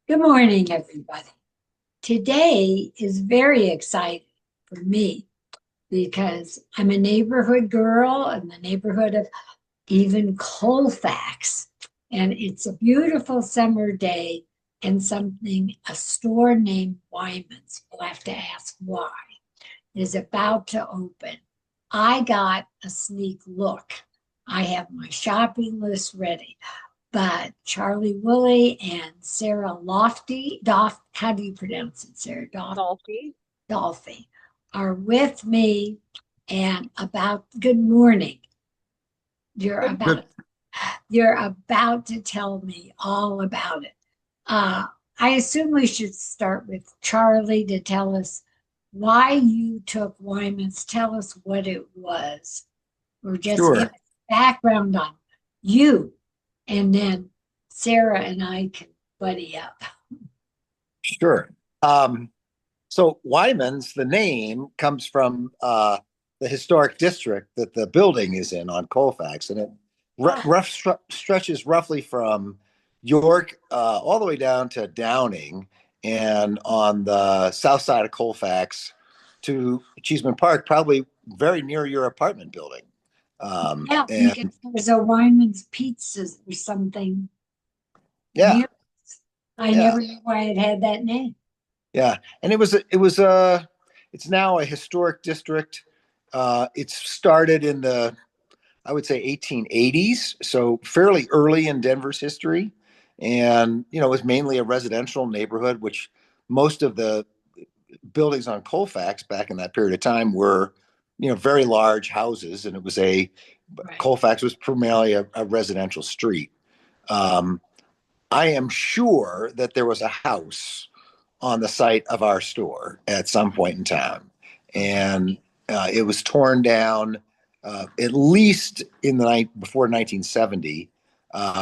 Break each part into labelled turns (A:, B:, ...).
A: Good morning, everybody. Today is very exciting for me because I'm a neighborhood girl in the neighborhood of even Colfax. And it's a beautiful summer day and a store named Wyman's, you'll have to ask why, is about to open. I got a sneak look. I have my shopping list ready. But Charlie Wooley and Sarah how do you pronounce it, Sarah?
B: Dolfi.
A: Dolfi are with me and good morning. You're
B: Good.
A: about, you're about to tell me all about it. Uh, I assume we should start with Charlie to tell us why you took Wyman's. Tell us what it was, or just give
B: Sure.
A: us background on you, and then Sarah and I can buddy up.
B: Sure. Um, so Wyman's, the name comes from the historic district that the building is in on Colfax, and it
A: Ah,
B: stretches roughly from York all the way down to Downing, and on the south side of Colfax to Cheeseman Park, probably very near your apartment building.
A: yeah,
B: And
A: because there's a Wyman's Pizzas or something
B: yeah,
A: near us. I
B: yeah.
A: never knew why it had that name.
B: Yeah, and it's now a historic district. It's started in the, I would say, 1880s, so fairly early in Denver's history, and it was mainly a residential neighborhood, which most of the buildings on Colfax back in that period of time were, very large houses, and it was
A: Right.
B: Colfax was primarily a residential street. Um, I am sure that there was a house on the site of our store at some point in time.
A: Okay.
B: And it was torn down at least in the night before 1970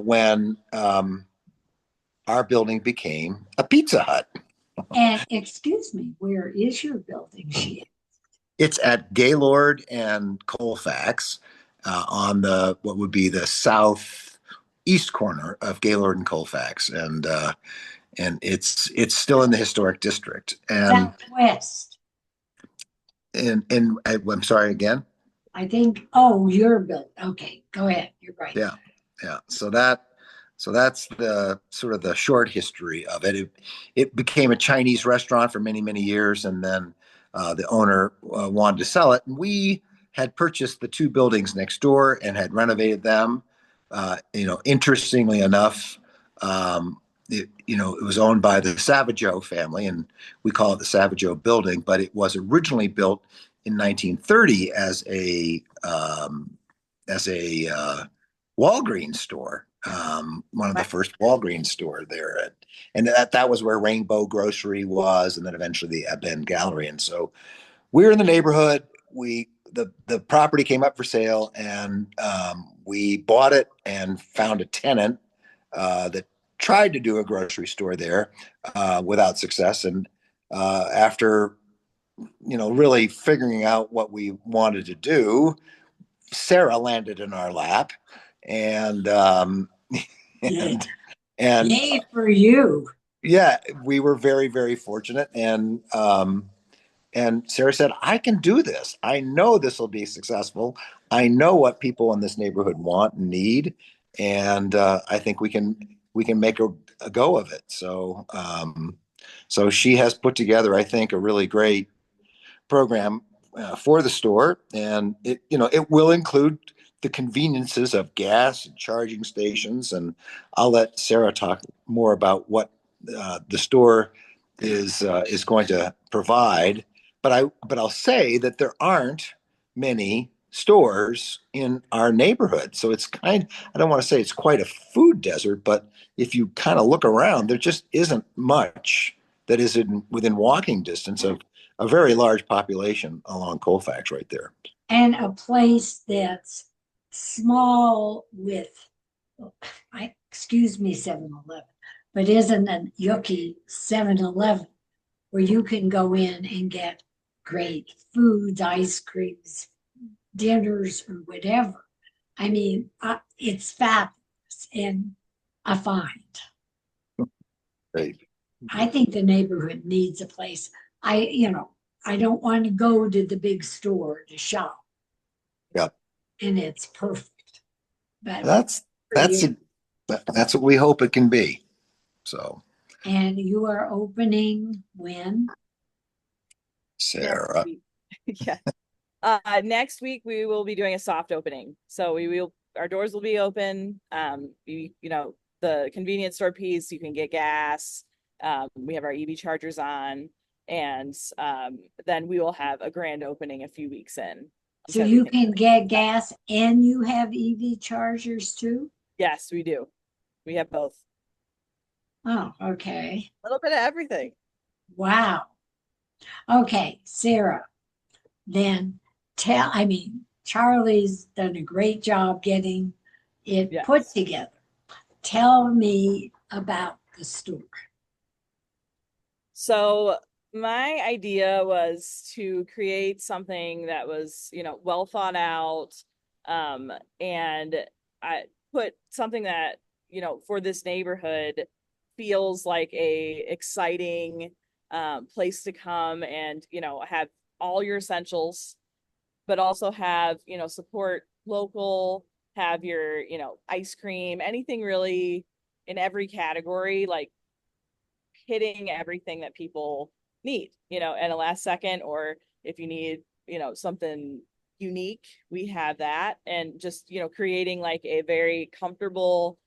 B: when our building became a Pizza Hut.
A: And excuse me, where is your building? She
B: It's at Gaylord and Colfax on the what would be the southeast corner of Gaylord and Colfax, and it's still in the historic district.
A: Southwest.
B: And I'm sorry again.
A: I think. Oh, your building. Okay, go ahead. You're right.
B: Yeah, yeah. So that's the sort of the short history of it. It became a Chinese restaurant for many, many years, and then the owner wanted to sell it. And we had purchased the two buildings next door and had renovated them. Interestingly enough, it was owned by the Savageau family, and we call it the Savageau building, but it was originally built in 1930 as a Walgreens store, one of the
A: Right.
B: first Walgreens store there, and that was where Rainbow Grocery was, and then eventually the Eben Gallery. And so we're in the neighborhood. The property came up for sale, and we bought it and found a tenant that tried to do a grocery store there without success. And after really figuring out what we wanted to do, Sarah landed in our lap, and
A: Yeah.
B: and and
A: Yay for you.
B: yeah, we were very, very fortunate. And Sarah said, "I can do this. I know this will be successful. I know what people in this neighborhood want and need, and I think we can make a go of it." So she has put together, I think, a really great program for the store, and it will include the conveniences of gas and charging stations. And I'll let Sarah talk more about what the store is going to provide. But I'll say that there aren't many stores in our neighborhood, so I don't want to say it's quite a food desert, but if you kind of look around, there just isn't much that is within walking distance of a very large population along Colfax right there.
A: And a place that's small with, excuse me, 7-Eleven, but isn't a yucky 7-Eleven where you can go in and get great foods, ice creams, dinners, or whatever. I mean, it's fabulous and a find.
B: Right.
A: I think the neighborhood needs a place. I don't want to go to the big store to shop,
B: Yeah.
A: and it's perfect. But
B: That's
A: for
B: that's
A: you,
B: a, that's what we hope it can be. So,
A: and you are opening when?
C: Next
B: Sarah,
C: week. Yeah. Next week we will be doing a soft opening. So our doors will be open. The convenience store piece, you can get gas. We have our EV chargers on, and then we will have a grand opening a few weeks in.
A: So
C: So
A: you
C: everything.
A: can get gas and you have EV chargers too?
C: Yes, we do. We have both.
A: Oh, okay.
C: A little bit of everything.
A: Wow. Okay, Sarah, then Charlie's done a great job getting it put
C: Yes.
A: together. Tell me about the store.
C: So my idea was to create something that was, well thought out, and I put something that, for this neighborhood feels like a exciting place to come and, have all your essentials, but also have, support local, have your, ice cream, anything really in every category, like hitting everything that people need, at a last second, or if you need, something unique, we have that. And just, creating like a very comfortable,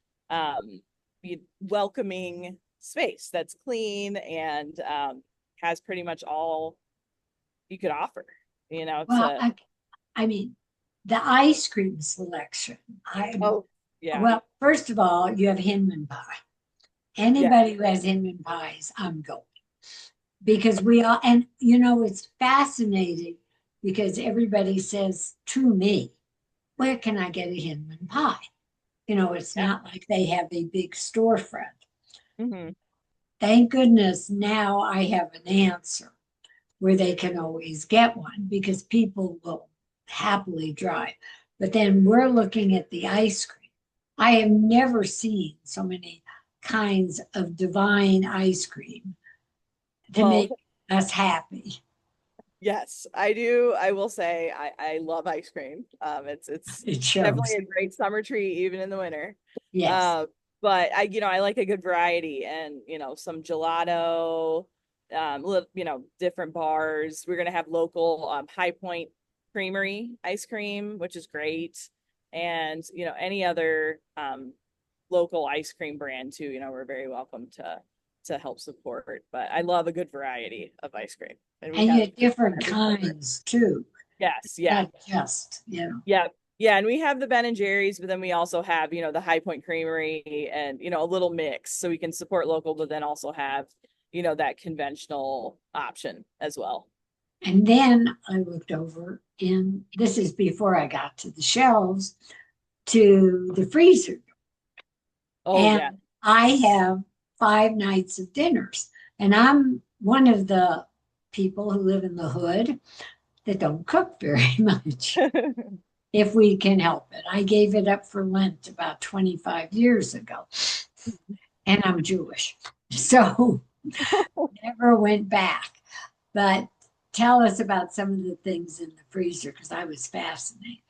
C: welcoming space that's clean and has pretty much all you could offer,
A: Well,
C: to
A: I mean, the ice cream selection.
C: oh yeah,
A: Well, first of all, you have Hinman pie.
C: yeah,
A: Anybody who has Hinman pies, I'm going. Because we all, and it's fascinating because everybody says to me, where can I get a Hinman pie? It's
C: yeah.
A: not like they have a big storefront.
C: Hmm.
A: Thank goodness now I have an answer where they can always get one because people will happily drive. But then we're looking at the ice cream. I have never seen so many kinds of divine ice cream to
C: Well,
A: make us happy.
C: yes, I do. I will say I love ice cream. It's
A: It
C: definitely
A: shows.
C: a great summer treat even in the winter.
A: Yes.
C: Uh, but I like a good variety and some gelato, different bars. We're gonna have local High Point Creamery ice cream, which is great, and any other local ice cream brand too. We're very welcome to help support. But I love a good variety of ice cream, and we
A: And you
C: have
A: have different
C: every flavor.
A: kinds too.
C: Yes, yeah,
A: Not just.
C: yeah, yeah, and we have the Ben and Jerry's, but then we also have the High Point Creamery and a little mix, so we can support local, but then also have that conventional option as well.
A: And then I looked over in, this is before I got to the shelves, to the freezer.
C: Oh yeah.
A: And I have 5 nights of dinners. And I'm one of the people who live in the hood that don't cook very much if we can help it. I gave it up for Lent about 25 years ago, and I'm Jewish. So never went back. But tell us about some of the things in the freezer because I was fascinated.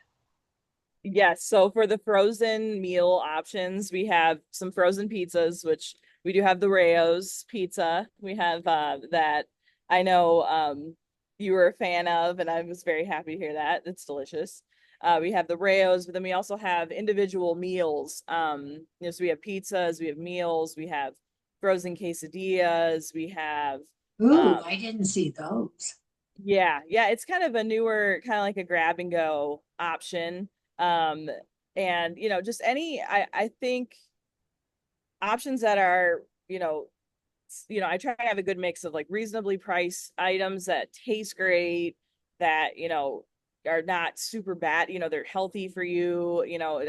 C: Yes, so for the frozen meal options, we have some frozen pizzas, which we do have the Rayo's pizza. We have that I know you were a fan of, and I was very happy to hear that. It's delicious. We have the Rayo's, but then we also have individual meals. So we have pizzas, we have meals, we have frozen quesadillas, we have
A: Ooh,
C: um
A: I didn't see those.
C: yeah, yeah, it's kind of a newer, kind of like a grab and go option. Um, and just I think options that are, I try to have a good mix of like reasonably priced items that taste great, that, are not super bad, they're healthy for you,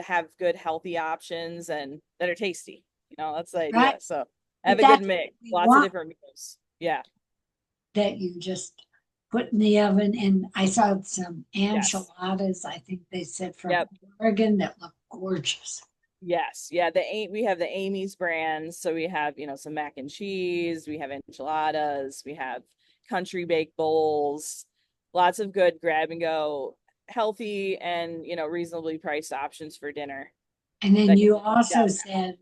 C: have good healthy options and that are tasty. That's the
A: Right?
C: idea. So I have
A: But
C: a good
A: that's what
C: mix,
A: we
C: lots of
A: want,
C: different meals. Yeah.
A: that you just put in the oven. And I saw some
C: Yes.
A: enchiladas, I think they said from
C: Yep.
A: Oregon, that look gorgeous.
C: Yes. Yeah. We have the Amy's brand. So we have, some mac and cheese, we have enchiladas, we have country baked bowls, lots of good grab and go, healthy and, reasonably priced options for dinner
A: And then
C: that you
A: you
C: got.
A: also said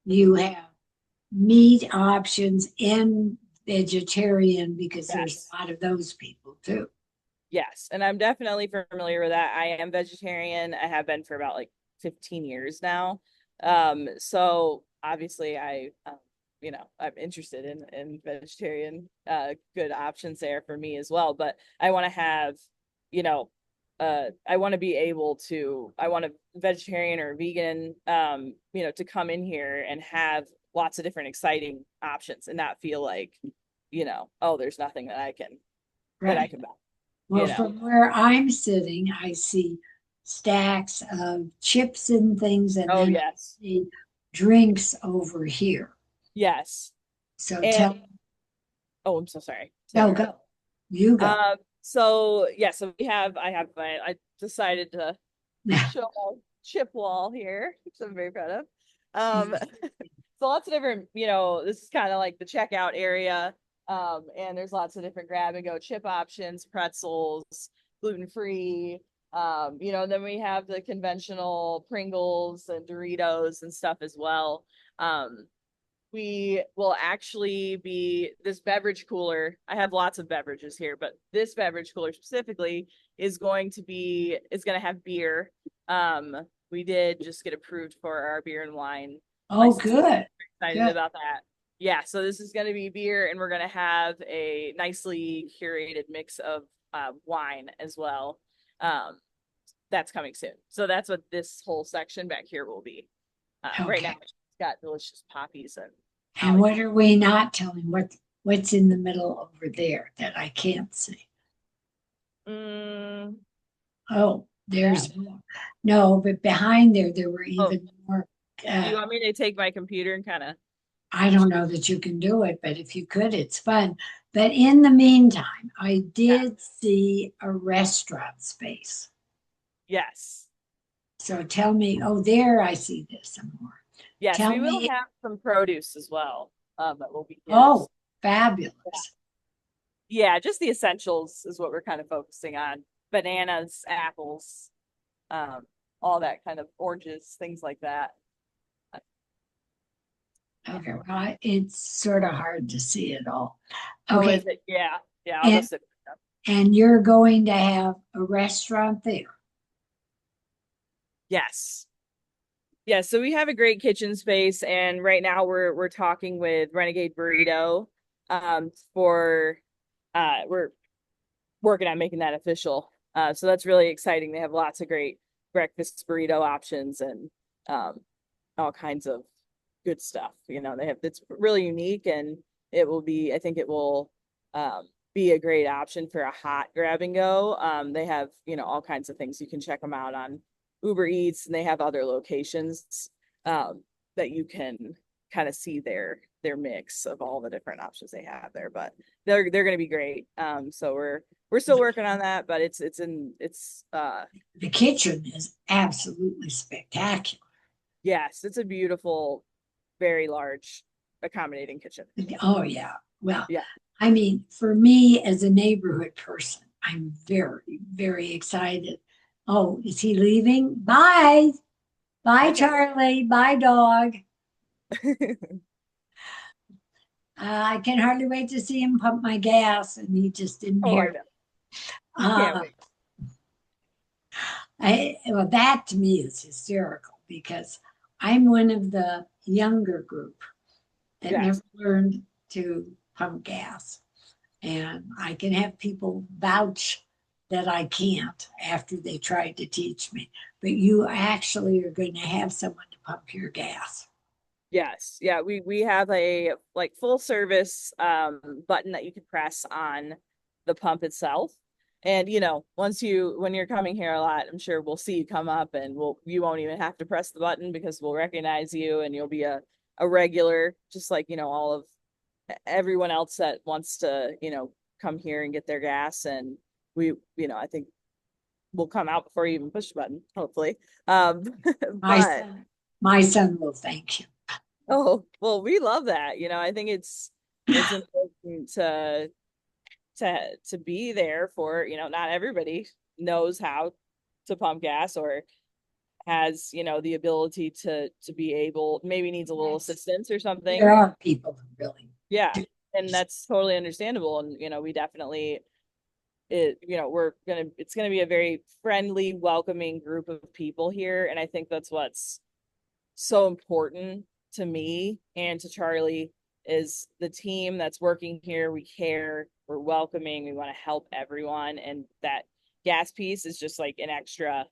A: you have meat options and vegetarian because there's
C: Yes.
A: a lot of those people too.
C: Yes. And I'm definitely familiar with that. I am vegetarian. I have been for about like 15 years now. So obviously I'm interested in vegetarian, good options there for me as well. But I want to have, you know, I want to be able to, I want a vegetarian or vegan, to come in here and have lots of different exciting options and not feel like, oh, there's nothing that I
A: Right.
C: can buy,
A: Well,
C: you know.
A: from where I'm sitting, I see stacks of chips and things, and
C: Oh,
A: then I
C: yes.
A: see drinks over here.
C: Yes.
A: So
C: And
A: tell,
C: oh, I'm so sorry to
A: no,
C: interrupt.
A: go. You go.
C: So yeah, so I decided to show my chip wall here, which I'm very proud of. So lots of different, this is kind of like the checkout area. And there's lots of different grab and go chip options, pretzels, gluten free. And then we have the conventional Pringles and Doritos and stuff as well. Um, we will actually be this beverage cooler. I have lots of beverages here, but this beverage cooler specifically is going to have beer. We did just get approved for our beer and wine
A: Oh,
C: license.
A: good.
C: Excited
A: Good.
C: about that. Yeah, so this is going to be beer, and we're going to have a nicely curated mix of wine as well. Um, that's coming soon. So that's what this whole section back here will be. Right now,
A: Okay.
C: it's got delicious poppies and
A: And
C: holly.
A: what are we not telling? What's in the middle over there that I can't see?
C: Mm,
A: Oh,
C: that.
A: there's more. No, but behind there were
C: Oh,
A: even more.
C: do you want me to take my computer and kind of?
A: I don't know that you can do it, but if you could, it's fun. But in the meantime, I
C: Yeah.
A: did see a restaurant space.
C: Yes.
A: So tell me, oh, there I see this some more.
C: Yes,
A: Tell
C: we will
A: me,
C: have some produce as well. That will be here.
A: oh,
C: Yeah.
A: fabulous.
C: Just the essentials is what we're kind of focusing on. Bananas, apples, um, all that kind of oranges, things like that. Yeah.
A: Okay, well, it's sort of hard to see it all.
C: Oh, is
A: Okay,
C: it? Yeah. Yeah, I'll go
A: and
C: sit.
A: and you're going to have a restaurant there.
C: Yes. Yeah, so we have a great kitchen space, and right now we're talking with Renegade Burrito, for we're working on making that official. So that's really exciting. They have lots of great breakfast burrito options and um, all kinds of good stuff. It's really unique, and I think it will be a great option for a hot grab and go. They have, all kinds of things. You can check them out on Uber Eats, and they have other locations um, that you can kind of see their mix of all the different options they have there. But they're going to be great. So we're still working on that, but it's
A: The kitchen is absolutely spectacular.
C: yes, it's a beautiful, very large, accommodating kitchen.
A: Oh, yeah. Well,
C: Yeah.
A: I mean, for me as a neighborhood person, I'm very, very excited. Oh, is he leaving? Bye. Bye,
C: Okay.
A: Charlie. Bye, dog. I can hardly wait to see him pump my gas, and he just didn't
C: Oh, I
A: hear.
C: know. He can't
A: Uh,
C: wait.
A: well, that to me is hysterical because I'm one of the younger group that never
C: Yes.
A: learned to pump gas. And I can have people vouch that I can't after they tried to teach me. But you actually are going to have someone to pump your gas.
C: Yes. Yeah, we have a like full service button that you can press on the pump itself. And when you're coming here a lot, I'm sure we'll see you come up and you won't even have to press the button because we'll recognize you and you'll be a regular, just like, all of everyone else that wants to, come here and get their gas. And I think we'll come out before you even push the button, hopefully.
A: My
C: But
A: son, My son will thank you.
C: Oh, well, we love that. I think it's important to be there for, not everybody knows how to pump gas or has, the ability to be able, maybe needs a little
A: Yes.
C: assistance or
A: There
C: something.
A: are people who really
C: Yeah.
A: do.
C: And that's totally understandable. And, we definitely it's gonna be a very friendly, welcoming group of people here. And I think that's what's so important to me and to Charlie is the team that's working here. We care, we're welcoming, we want to help everyone. And that gas piece is just like an extra,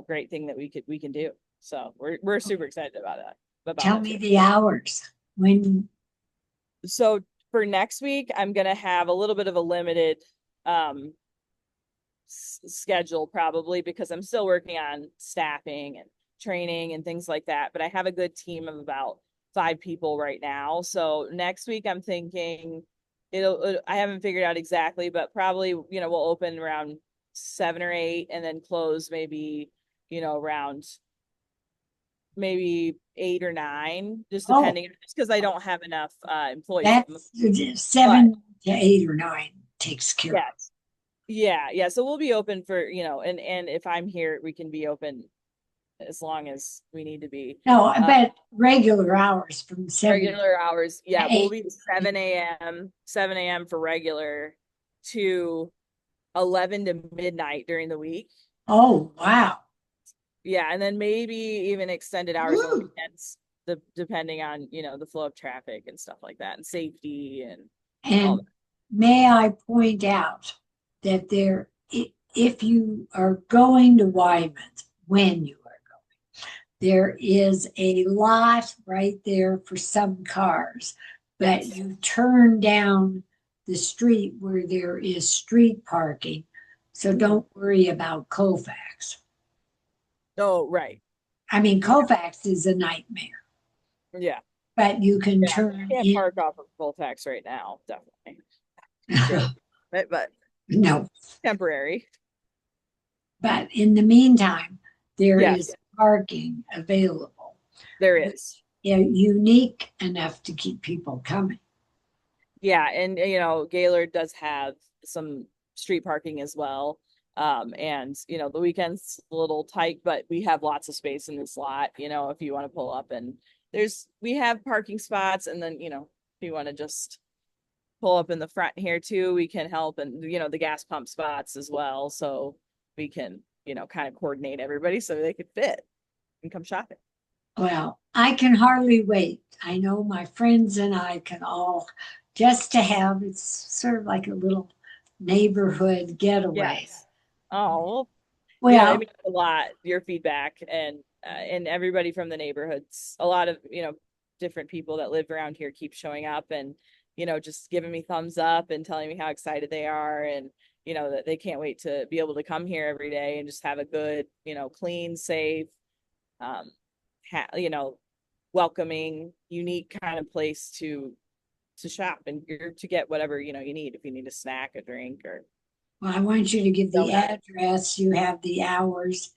C: great thing that we can do. So we're super excited about that.
A: Tell me the hours when.
C: So for next week, I'm gonna have a little bit of a limited um schedule probably because I'm still working on staffing and training and things like that. But I have a good team of about 5 people right now. So next week I'm thinking I haven't figured out exactly, but probably, we'll open around 7 or 8 and then close maybe, around maybe 8 or 9, just depending, just because I don't have enough employees.
A: That's 7 to 8 or 9 takes care of.
C: Yes. Yeah. So we'll be open for, and if I'm here, we can be open as long as we need to be.
A: No, I bet regular hours from 7
C: Regular hours. Yeah,
A: to
C: we'll
A: 8.
C: be 7 a.m. for regular to 11 to midnight during the week.
A: Oh, wow.
C: Yeah, and then maybe even extended hours on
A: Woo.
C: weekends, depending on, the flow of traffic and stuff like that and safety and all
A: And
C: that.
A: may I point out that if you are going to Wyman, when you are going, there is a lot right there for some cars, but
C: Yes.
A: you turn down the street where there is street parking. So don't worry about Colfax.
C: Oh, right.
A: I mean, Colfax is a nightmare,
C: Yeah.
A: but you can
C: Yeah.
A: turn
C: Can't
A: in.
C: park off of Colfax right now, definitely. True. But
A: No,
C: temporary.
A: but in the meantime, there
C: Yes,
A: is parking available.
C: there is.
A: Unique enough to keep people coming.
C: Yeah, and Gaylord does have some street parking as well. And the weekend's a little tight, but we have lots of space in this lot, if you want to pull up and we have parking spots, and then, if you want to just pull up in the front here too, we can help, and the gas pump spots as well. So we can, kind of coordinate everybody so they could fit and come shopping.
A: Well, I can hardly wait. I know my friends and I can all just to have it's sort of like a little neighborhood getaway.
C: Yes. Oh, yeah, it
A: Well,
C: means a lot, your feedback and everybody from the neighborhoods. A lot of, different people that live around here keep showing up and, just giving me thumbs up and telling me how excited they are and, that they can't wait to be able to come here every day and just have a good, clean, safe, um, welcoming, unique kind of place to shop and to get whatever, you need if you need a snack, a drink, or
A: I want you to give the
C: donut.
A: address. You have the hours.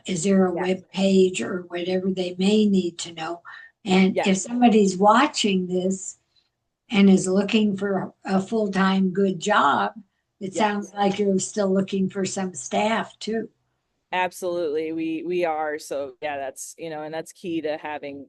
A: Is there a
C: Yes.
A: web page or whatever they may need to know? And
C: Yes.
A: if somebody's watching this and is looking for a full-time good job, it
C: Yes.
A: sounds like you're still looking for some staff too.
C: Absolutely. We are. So yeah, that's, and that's key to having,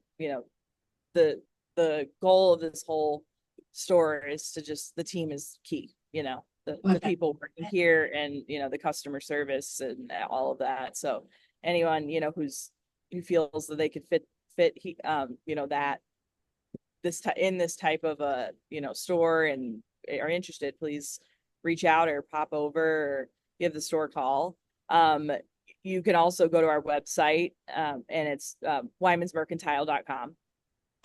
C: the goal of this whole store is to just, the team is key, the people working here and, the customer service and all of that. So anyone, who feels that they could fit, that in this type of a, store and are interested, please reach out or pop over or give the store a call. You can also go to our website, and it's wymansmercantile.com.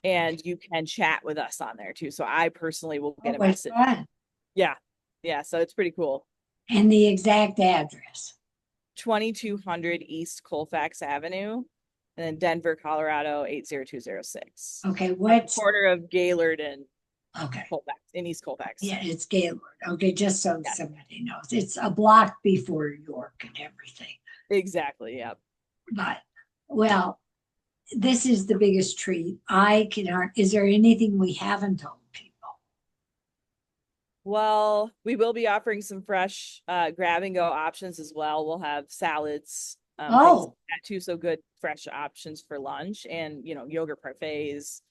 C: And you can chat with us on there too. So I personally will get a message.
A: Fun.
C: Yeah. Yeah. So it's pretty cool.
A: And the exact address.
C: 2200 East Colfax Avenue, and then Denver, Colorado, 80206.
A: Okay, what's
C: Corner of Gaylord and
A: okay?
C: Colfax, in East Colfax.
A: Yeah, it's Gaylord. Okay, just so somebody knows, it's a block before York and everything.
C: Exactly. Yep.
A: But well, this is the biggest treat. Is there anything we haven't told people?
C: Well, we will be offering some fresh grab and go options as well. We'll have salads, things like
A: Oh,
C: that too. So good fresh options for lunch and yogurt parfaits,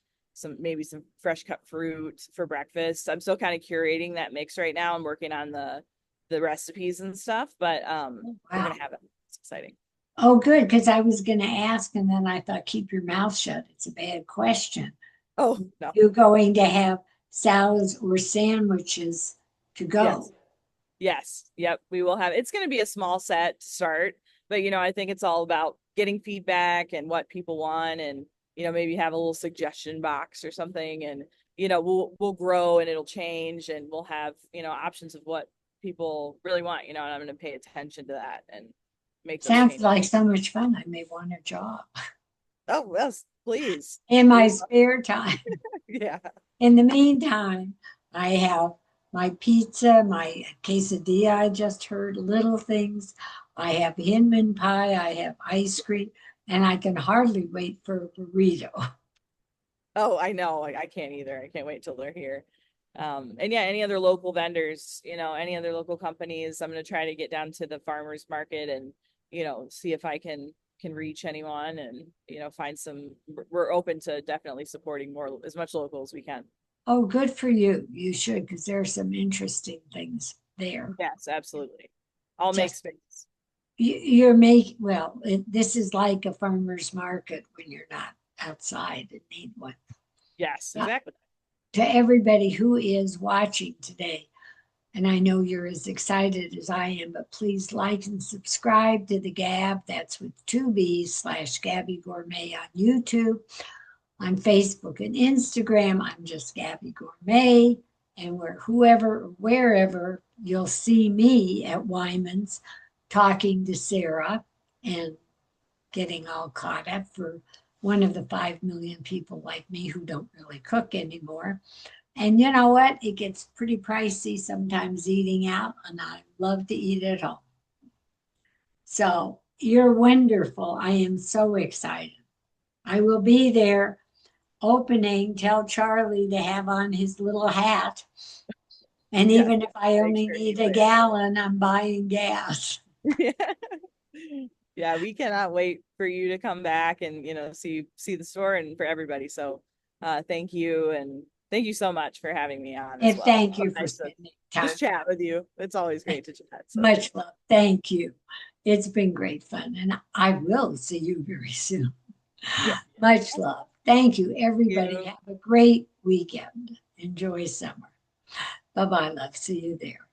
C: maybe some fresh cut fruit for breakfast. I'm still kind of curating that mix right now. I'm working on the recipes and stuff, but we're
A: wow.
C: gonna have it. It's exciting.
A: Oh, good, because I was going to ask, and then I thought, keep your mouth shut. It's a bad question.
C: Oh no.
A: You're going to have salads or sandwiches to
C: Yes.
A: go.
C: Yes. Yep. We will have, it's going to be a small set to start, but I think it's all about getting feedback and what people want and, maybe have a little suggestion box or something. And, we'll grow and it'll change and we'll have, options of what people really want, and I'm going to pay attention to that and make those
A: Sounds
C: changes.
A: like so much fun. I may want a job
C: Oh, yes, please.
A: in my spare time.
C: Yeah.
A: In the meantime, I have my pizza, my quesadilla, I just heard little things. I have Hinman pie, I have ice cream, and I can hardly wait for a burrito.
C: Oh, I know. I can't either. I can't wait till they're here. And yeah, any other local vendors, any other local companies, I'm gonna try to get down to the farmers market and, see if I can reach anyone and, find some, we're open to definitely supporting more as much local as we can.
A: Oh, good for you. You should, because there are some interesting things there.
C: Yes, absolutely. I'll make
A: Just
C: space.
A: you're making, well, this is like a farmer's market when you're not outside and need one.
C: Yes,
A: Uh,
C: exactly.
A: to everybody who is watching today, and I know you're as excited as I am, but please like and subscribe to the Gabb. That's with 2 B's / Gabby Gourmet on YouTube. On Facebook and Instagram, I'm just Gabby Gourmet. And wherever you'll see me at Wyman's talking to Sarah and getting all caught up for one of the 5 million people like me who don't really cook anymore. And you know what? It gets pretty pricey sometimes eating out, and I love to eat at home. So you're wonderful. I am so excited. I will be there opening. Tell Charlie to have on his little hat. And
C: Yes,
A: even if I
C: make
A: only
C: sure
A: need
C: he's
A: a
C: there.
A: gallon, I'm buying gas.
C: Yeah. Yeah, we cannot wait for you to come back and see the store and for everybody. So thank you and thank you so much for having me on as
A: And
C: well.
A: thank you for
C: Nice to
A: spending time.
C: just chat with you. It's always great to chat. So
A: Much love. Thank you. It's been great fun. And I will see you very soon.
C: yeah.
A: Much love. Thank you, everybody.
C: You.
A: Have a great weekend. Enjoy summer. Bye bye, love. See you there.